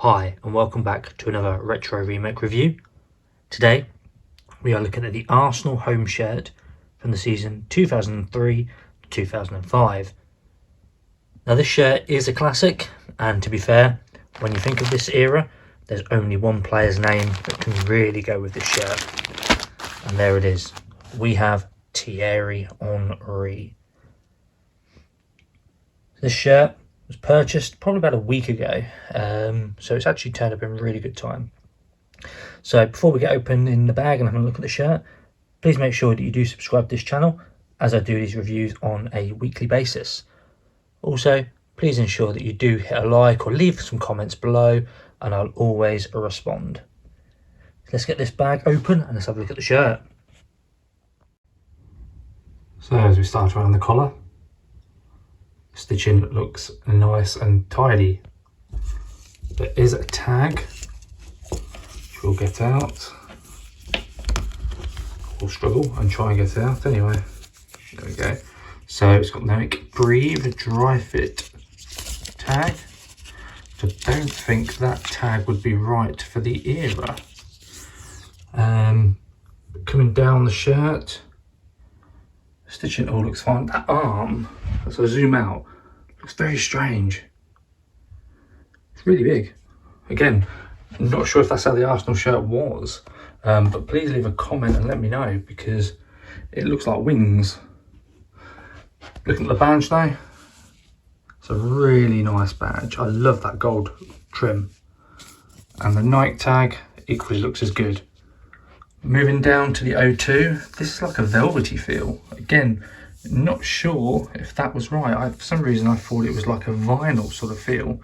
Hi and welcome back to another retro remake review. Today we are looking at the Arsenal home shirt from the season 2003 to 2005. Now this shirt is a classic, and to be fair, when you think of this era, there's only one player's name that can really go with this shirt, and there it is. We have Thierry Henry. This shirt was purchased probably about a week ago, so it's actually turned up in really good time. So before we get open in the bag and have a look at the shirt, please make sure that you do subscribe to this channel, as I do these reviews on a weekly basis. Also, please ensure that you do hit a like or leave some comments below, and I'll always respond. Let's get this bag open and let's have a look at the shirt. So as we start around the collar, stitching looks nice and tidy. There is a tag which we'll get out. We'll struggle and try and get it out anyway. There we go. So it's got Remake Breathe Dry Fit tag. I don't think that tag would be right for the era. Coming down the shirt, stitching all looks fine. That arm, as I zoom out, looks very strange. It's really big. Again, I'm not sure if that's how the Arsenal shirt was, but please leave a comment and let me know, because it looks like wings. Looking at the badge now, it's a really nice badge. I love that gold trim. And the Nike tag equally looks as good. Moving down to the O2, this is like a velvety feel. Again, not sure if that was right. For some reason I thought it was like a vinyl sort of feel,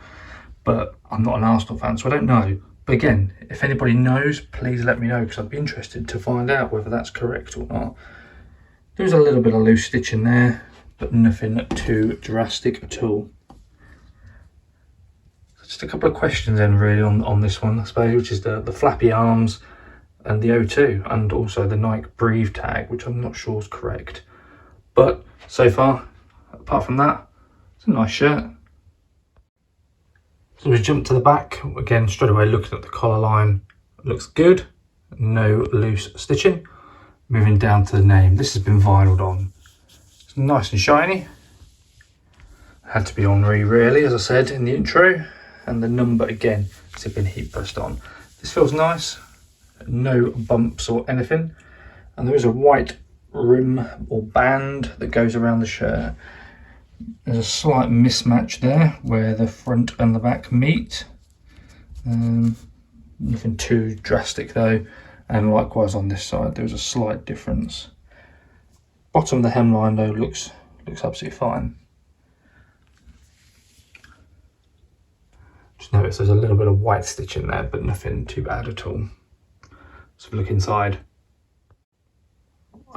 but I'm not an Arsenal fan, so I don't know. But again, if anybody knows, please let me know, because I'd be interested to find out whether that's correct or not. There's a little bit of loose stitching there, but nothing too drastic at all. Just a couple of questions then really on this one, I suppose, which is the flappy arms and the O2, and also the Nike Breathe tag, which I'm not sure is correct. But so far, apart from that, it's a nice shirt. So we jump to the back, again straight away looking at the collar line, looks good, no loose stitching. Moving down to the name, this has been vinyled on. It's nice and shiny. Had to be Henry really, as I said in the intro. And the number again has been heat pressed on. This feels nice, no bumps or anything. And there is a white rim or band that goes around the shirt. There's a slight mismatch there where the front and the back meet. Nothing too drastic though. And likewise on this side, there's a slight difference. Bottom of the hemline though looks absolutely fine. Just notice there's a little bit of white stitching there, but nothing too bad at all. So if we look inside,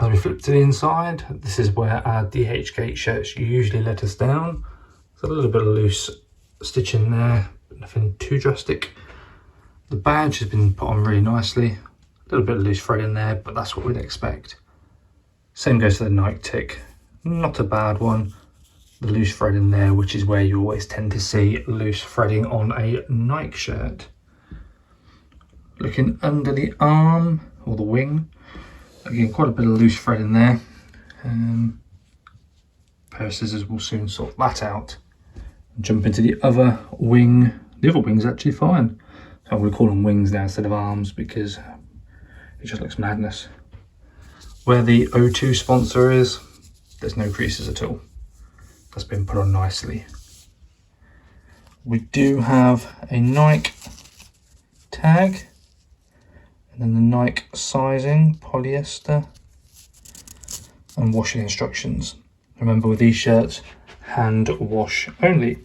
as we flip to the inside, this is where our DHGate shirts usually let us down. There's a little bit of loose stitching there, but nothing too drastic. The badge has been put on really nicely. A little bit of loose thread in there, but that's what we'd expect. Same goes to the Nike tick. Not a bad one. The loose thread in there, which is where you always tend to see loose threading on a Nike shirt. Looking under the arm or the wing, again quite a bit of loose thread in there. Pair of scissors will soon sort that out. Jump into the other wing. The other wing's actually fine. So I'm going to call them wings now instead of arms, because it just looks madness. Where the O2 sponsor is, there's no creases at all. That's been put on nicely. We do have a Nike tag, and then the Nike sizing, polyester, and washing instructions. Remember, with these shirts, hand wash only.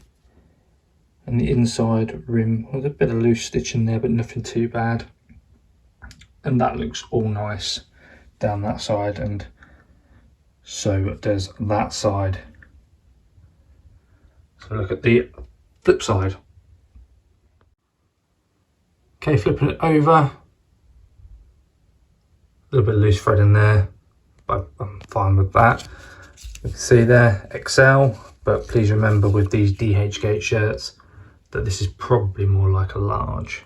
And the inside rim with a bit of loose stitching there, but nothing too bad. And that looks all nice down that side, and so does that side. So look at the flip side. Okay, flipping it over, a little bit of loose thread in there, but I'm fine with that. You can see there XL, but please remember with these DHGate shirts, that this is probably more like a large.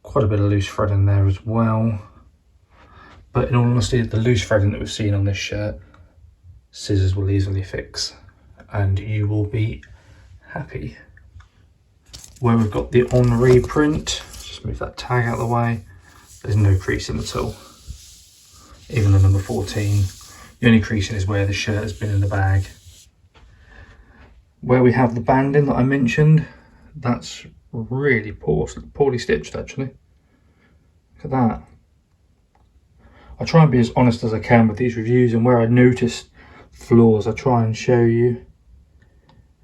Quite a bit of loose thread in there as well. But in all honesty, the loose threading that we've seen on this shirt, scissors will easily fix, and you will be happy. Where we've got the Henri print, just move that tag out of the way, there's no creasing at all. Even the number 14, the only creasing is where the shirt has been in the bag. Where we have the banding that I mentioned, that's really poorly stitched actually. Look at that. I try and be as honest as I can with these reviews, and where I notice flaws I try and show you.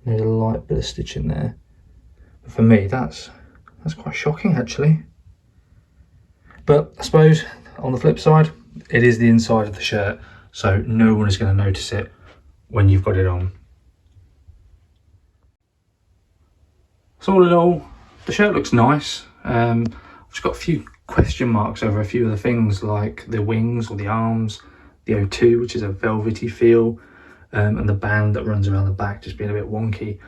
There's a light bit of stitching there. But for me that's quite shocking actually. But I suppose on the flip side, it is the inside of the shirt, so no one is going to notice it when you've got it on. So all in all, the shirt looks nice. I've just got a few question marks over a few of the things, like the wings or the arms, the O2, which is a velvety feel, and the band that runs around the back just being a bit wonky.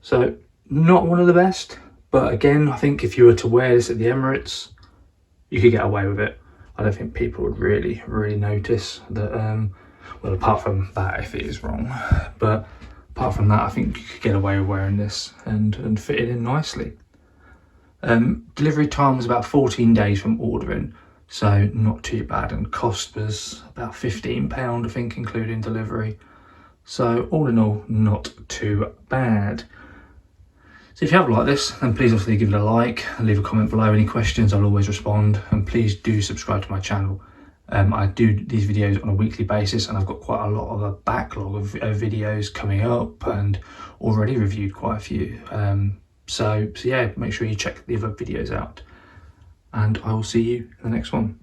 So not one of the best, but again, I think if you were to wear this at the Emirates, you could get away with it. I don't think people would really notice that, well, apart from that if it is wrong, but apart from that, I think you could get away with wearing this and fit it in nicely. Delivery time was about 14 days from ordering, so not too bad, and cost was about £15 I think, including delivery. So all in all, not too bad. So if you have liked this, then please obviously give it a like and leave a comment below. Any questions, I'll always respond, and please do subscribe to my channel. I do these videos on a weekly basis, and I've got quite a lot of a backlog of videos coming up, and already reviewed quite a few. So yeah, make sure you check the other videos out, and I will see you in the next one.